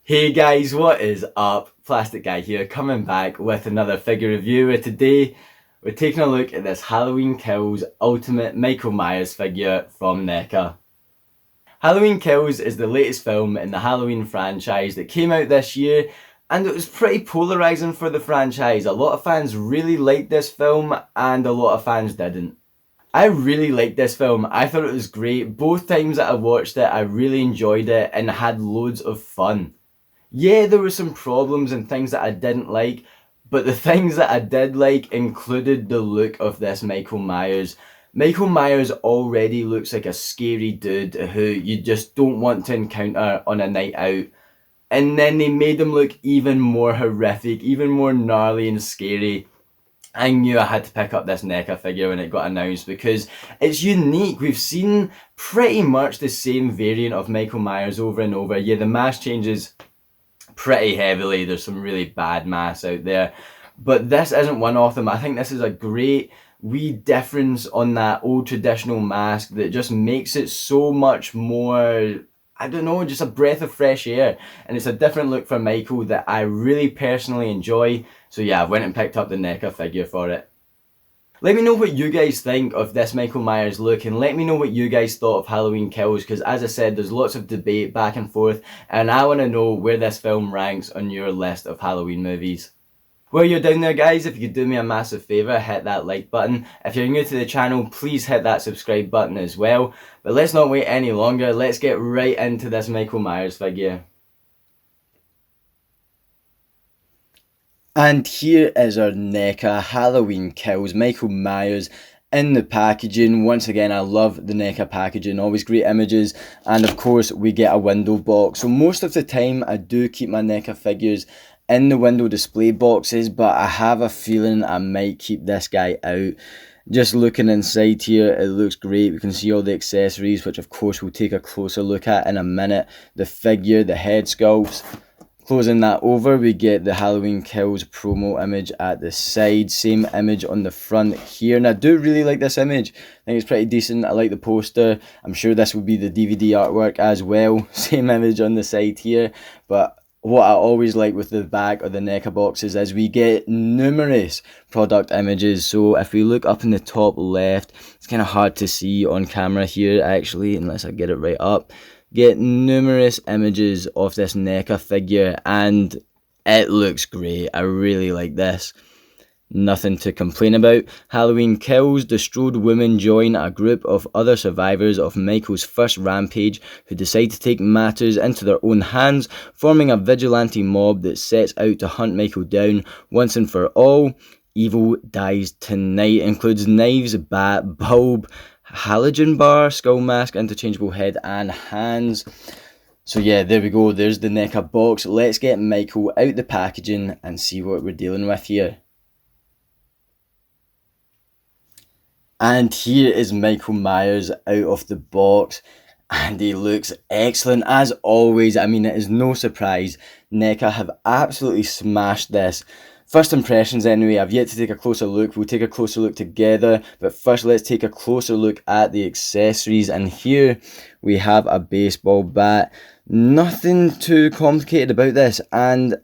Hey guys, what is up? Plastic Guy here, coming back with another figure review. Where today we're taking a look at this Halloween Kills Ultimate Michael Myers figure from NECA. Halloween Kills is the latest film in the Halloween franchise that came out this year, and it was pretty polarising for the franchise. A lot of fans really liked this film and a lot of fans didn't. I really liked this film. I thought it was great. Both times that I watched it, I really enjoyed it and had loads of fun. Yeah, there were some problems and things that I didn't like, but the things that I did like included the look of this Michael Myers. Michael Myers already looks like a scary dude who you just don't want to encounter on a night out. And then they made him look even more horrific, even more gnarly and scary. I knew I had to pick up this NECA figure when it got announced because it's unique. We've seen pretty much the same variant of Michael Myers over and over. Yeah, the mask changes pretty heavily. There's some really bad masks out there, but this isn't one of them. I think this is a great wee difference on that old traditional mask that just makes it so much more, I don't know, just a breath of fresh air. And it's a different look for Michael that I really personally enjoy. So yeah, I went and picked up the NECA figure for it. Let me know what you guys think of this Michael Myers look, and let me know what you guys thought of Halloween Kills, because as I said, there's lots of debate back and forth, and I want to know where this film ranks on your list of Halloween movies. While you're down there guys, if you could do me a massive favour, hit that like button. If you're new to the channel, please hit that subscribe button as well. But let's not wait any longer, let's get right into this Michael Myers figure. And here is our NECA Halloween Kills Michael Myers in the packaging. Once again, I love the NECA packaging, always great images, and of course we get a window box. So most of the time I do keep my NECA figures in the window display boxes, but I have a feeling I might keep this guy out. Just looking inside here, it looks great. We can see all the accessories, which of course we'll take a closer look at in a minute. The figure, the head sculpts. Closing that over, we get the Halloween Kills promo image at the side. Same image on the front here. And I do really like this image. I think it's pretty decent. I like the poster. I'm sure this will be the DVD artwork as well. Same image on the side here. But what I always like with the back of the NECA boxes is we get numerous product images. So if we look up in the top left, it's kind of hard to see on camera here actually, unless I get it right up. Get numerous images of this NECA figure and it looks great. I really like this. Nothing to complain about. Halloween Kills. The Strode women join a group of other survivors of Michael's first rampage who decide to take matters into their own hands, forming a vigilante mob that sets out to hunt Michael down once and for all. Evil dies tonight. Includes knives, bat, bulb, halogen bar, skull mask, interchangeable head and hands. So yeah, there we go. There's the NECA box. Let's get Michael out the packaging and see what we're dealing with here. And here is Michael Myers out of the box, and he looks excellent as always. I mean, it is no surprise. NECA have absolutely smashed this. First impressions anyway, I've yet to take a closer look. We'll take a closer look together, but first let's take a closer look at the accessories. And here we have a baseball bat. Nothing too complicated about this, and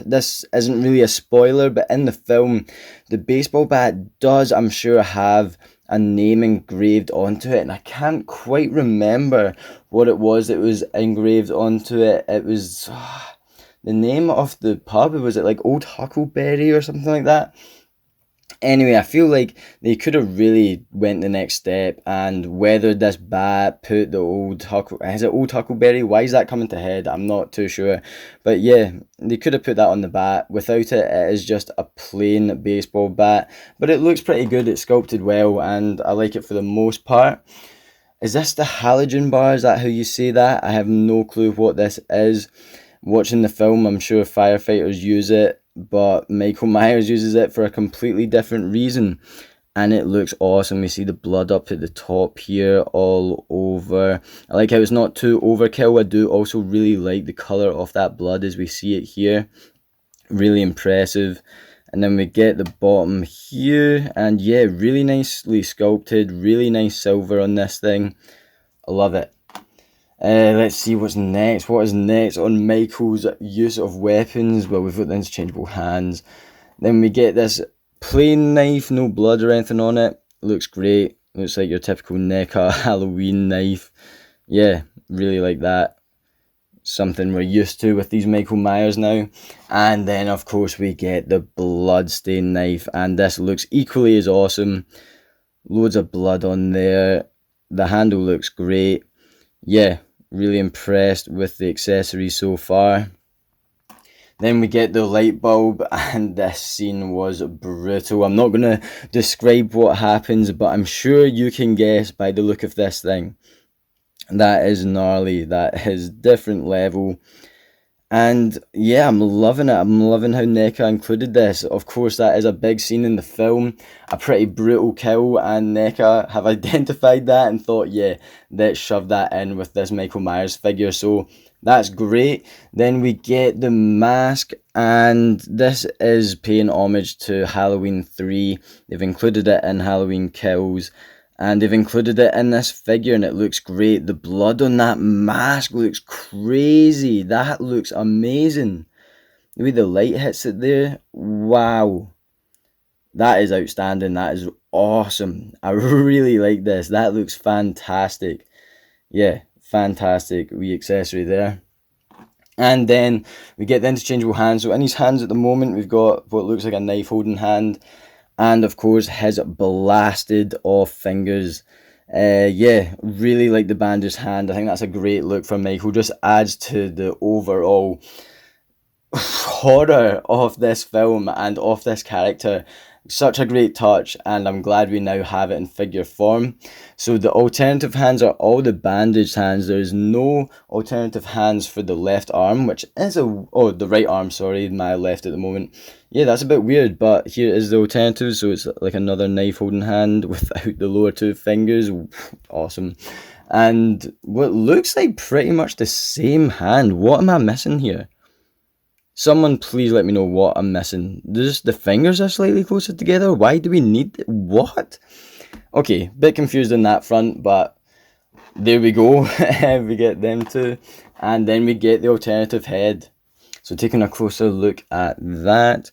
this isn't really a spoiler, but in the film the baseball bat does, I'm sure, have a name engraved onto it, and I can't quite remember what it was that was engraved onto it. It was the name of the pub. Was it like Old Huckleberry or something like that? Anyway, I feel like they could have really went the next step and weathered this bat, put the Old Huckleberry? Why is that coming to head? I'm not too sure. But yeah, they could have put that on the bat. Without it, it is just a plain baseball bat. But it looks pretty good. It's sculpted well and I like it for the most part. Is this the halogen bar? Is that how you say that? I have no clue what this is. Watching the film, I'm sure firefighters use it, but Michael Myers uses it for a completely different reason. And it looks awesome. We see the blood up at the top here all over. I like how it's not too overkill. I do also really like the colour of that blood as we see it here. Really impressive. And then we get the bottom here. And yeah, really nicely sculpted. Really nice silver on this thing. I love it. Let's see what's next. What is next on Michael's use of weapons? Well, we've got the interchangeable hands. Then we get this plain knife, no blood or anything on it. Looks great. Looks like your typical NECA Halloween knife. Yeah, really like that. Something we're used to with these Michael Myers now. And then, of course, we get the bloodstained knife. And this looks equally as awesome. Loads of blood on there. The handle looks great. Yeah, really impressed with the accessories so far. Then we get the light bulb, and this scene was brutal. I'm not going to describe what happens, but I'm sure you can guess by the look of this thing. That is gnarly. That is different level. And yeah, I'm loving it. I'm loving how NECA included this. Of course, that is a big scene in the film. A pretty brutal kill, and NECA have identified that and thought, yeah, let's shove that in with this Michael Myers figure. So that's great. Then we get the mask, and this is paying homage to Halloween 3. They've included it in Halloween Kills. And they've included it in this figure, and it looks great. The blood on that mask looks crazy. That looks amazing. The way the light hits it there. Wow. That is outstanding. That is awesome. I really like this. That looks fantastic. Yeah, fantastic wee accessory there. And then we get the interchangeable hands. So in his hands at the moment, we've got what looks like a knife holding hand. And of course, his blasted off fingers. Yeah, really like the bandaged hand. I think that's a great look for Michael. Just adds to the overall horror of this film and of this character. Such a great touch, and I'm glad we now have it in figure form. So the alternative hands are all the bandaged hands. There's no alternative hands for the left arm, which is the right arm, sorry, my left at the moment. Yeah, that's a bit weird, but here is the alternative, so it's like another knife holding hand without the lower two fingers. Awesome. And what looks like pretty much the same hand. What am I missing here? Someone please let me know what I'm missing. Just the fingers are slightly closer together. Why do we need what? Okay, bit confused on that front, but there we go. We get them two, and then we get the alternative head. So taking a closer look at that.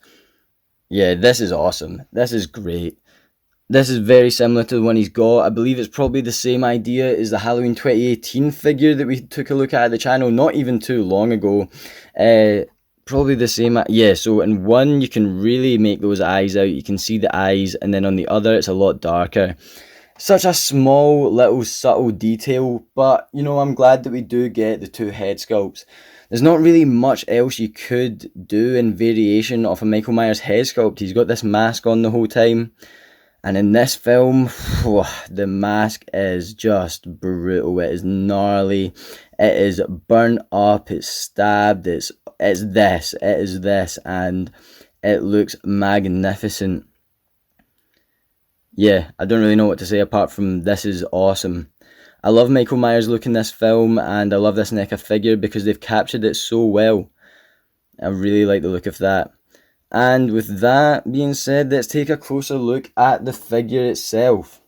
Yeah, this is awesome. This is great. This is very similar to the one he's got. I believe it's probably the same idea as the Halloween 2018 figure that we took a look at the channel not even too long ago. Probably the same. Yeah, so in one you can really make those eyes out. You can see the eyes, and then on the other it's a lot darker. Such a small little subtle detail, but you know, I'm glad that we do get the two head sculpts. There's not really much else you could do in variation of a Michael Myers head sculpt. He's got this mask on the whole time. And in this film, the mask is just brutal. It is gnarly. It is burnt up. It's stabbed. It is this. And it looks magnificent. Yeah, I don't really know what to say apart from this is awesome. I love Michael Myers' look in this film, and I love this NECA figure because they've captured it so well. I really like the look of that. And with that being said, let's take a closer look at the figure itself.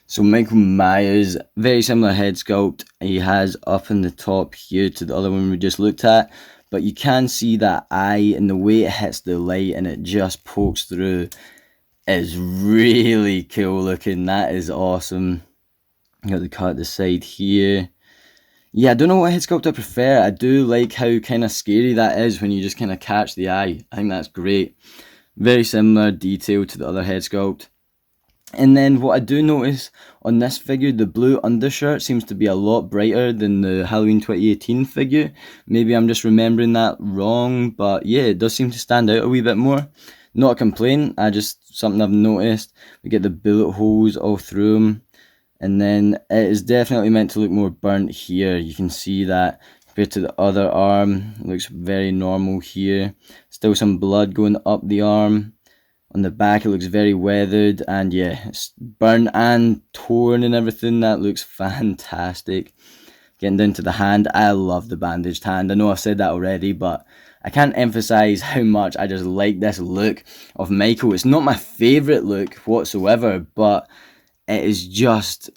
So Michael Myers, very similar head sculpt. He has up in the top here to the other one we just looked at. But you can see that eye and the way it hits the light and it just pokes through is really cool looking. That is awesome. You got the cut at the side here. Yeah, I don't know what head sculpt I prefer. I do like how kind of scary that is when you just kind of catch the eye. I think that's great. Very similar detail to the other head sculpt. And then what I do notice on this figure, the blue undershirt seems to be a lot brighter than the Halloween 2018 figure. Maybe I'm just remembering that wrong, but yeah, it does seem to stand out a wee bit more. Not a complaint, something I've noticed. We get the bullet holes all through them. And then it is definitely meant to look more burnt here. You can see that compared to the other arm. It looks very normal here. Still some blood going up the arm. On the back it looks very weathered, and yeah, it's burnt and torn and everything. That looks fantastic. Getting down to the hand, I love the bandaged hand. I know I've said that already, but I can't emphasize how much I just like this look of Michael. It's not my favourite look whatsoever, but it is just,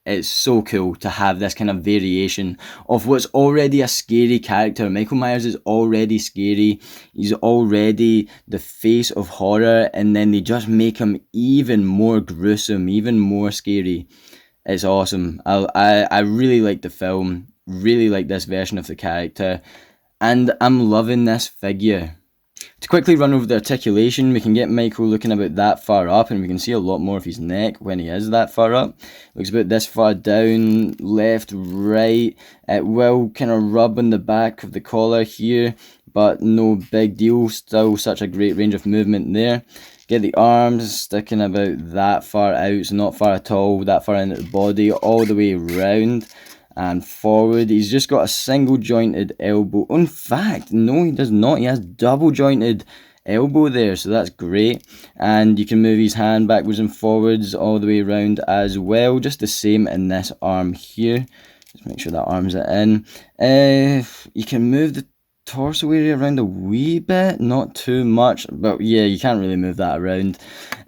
it's so cool to have this kind of variation of what's already a scary character. Michael Myers is already scary, he's already the face of horror, and then they just make him even more gruesome, even more scary. It's awesome. I really like the film, really like this version of the character, and I'm loving this figure. To quickly run over the articulation, we can get Michael looking about that far up, and we can see a lot more of his neck when he is that far up. Looks about this far down, left, right. It will kind of rub on the back of the collar here, but no big deal. Still such a great range of movement there. Get the arms sticking about that far out, so not far at all, that far into the body, all the way around and forward. He's just got a single jointed elbow. In fact, no, he does not. He has double jointed elbow there, so that's great. And you can move his hand backwards and forwards all the way around as well. Just the same in this arm here. Just make sure that arm's in. You can move the torso area around a wee bit, not too much, but yeah, you can't really move that around.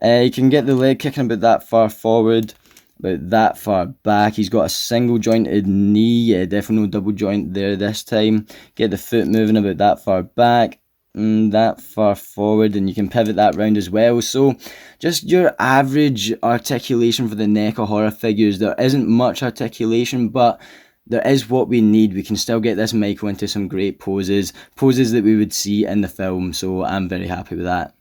You can get the leg kicking about that far forward, about that far back. He's got a single jointed knee, yeah, definitely no double joint there this time. Get the foot moving about that far back, that far forward, and you can pivot that round as well. So just your average articulation for the NECA horror figures. There isn't much articulation, but there is what we need. We can still get this Michael into some great poses that we would see in the film, so I'm very happy with that.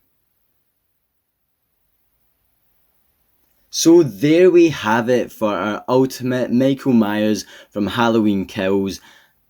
So there we have it for our ultimate Michael Myers from Halloween Kills,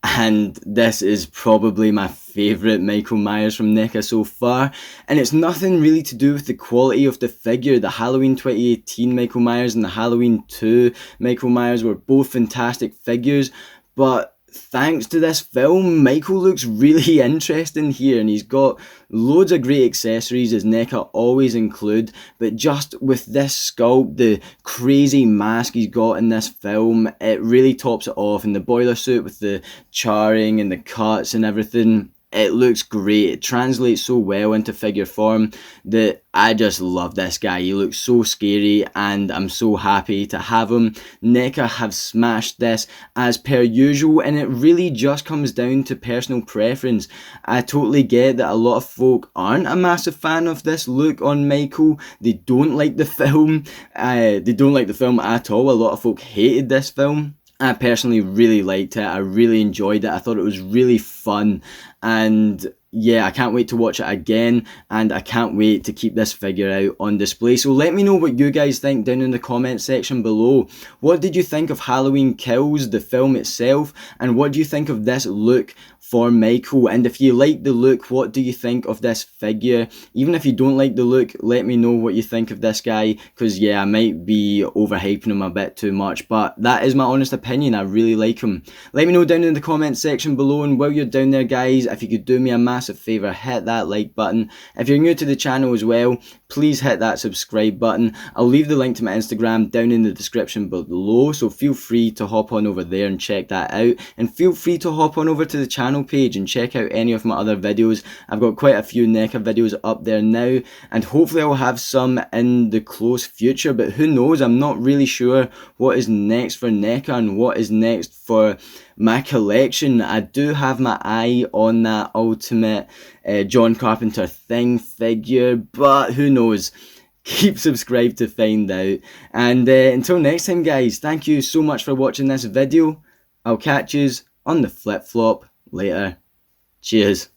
and this is probably my favourite Michael Myers from NECA so far, and it's nothing really to do with the quality of the figure. The Halloween 2018 Michael Myers and the Halloween 2 Michael Myers were both fantastic figures, but thanks to this film, Michael looks really interesting here, and he's got loads of great accessories as NECA always include, but just with this sculpt, the crazy mask he's got in this film, it really tops it off, and the boiler suit with the charring and the cuts and everything, it looks great. It translates so well into figure form that I just love this guy. He looks so scary, and I'm so happy to have him. NECA have smashed this as per usual, and it really just comes down to personal preference. I totally get that a lot of folk aren't a massive fan of this look on Michael. They don't like the film. They don't like the film at all. A lot of folk hated this film. I personally really liked it. I really enjoyed it. I thought it was really fun, and yeah, I can't wait to watch it again, and I can't wait to keep this figure out on display. So let me know what you guys think down in the comment section below. What did you think of Halloween Kills, the film itself, and what do you think of this look for Michael? And if you like the look, what do you think of this figure? Even if you don't like the look, let me know what you think of this guy, because yeah, I might be overhyping him a bit too much, but that is my honest opinion. I really like him. Let me know down in the comment section below, and while you're down there guys, if you could do me a massive favour, hit that like button. If you're new to the channel as well, please hit that subscribe button. I'll leave the link to my Instagram down in the description below, so feel free to hop on over there and check that out, and feel free to hop on over to the channel page and check out any of my other videos. I've got quite a few NECA videos up there now, and hopefully I'll have some in the close future, but who knows, I'm not really sure what is next for NECA and what is next for my collection. I do have my eye on that ultimate John Carpenter Thing figure, but who knows. Keep subscribed to find out. And until next time guys, thank you so much for watching this video. I'll catch yous on the flip flop later. Cheers.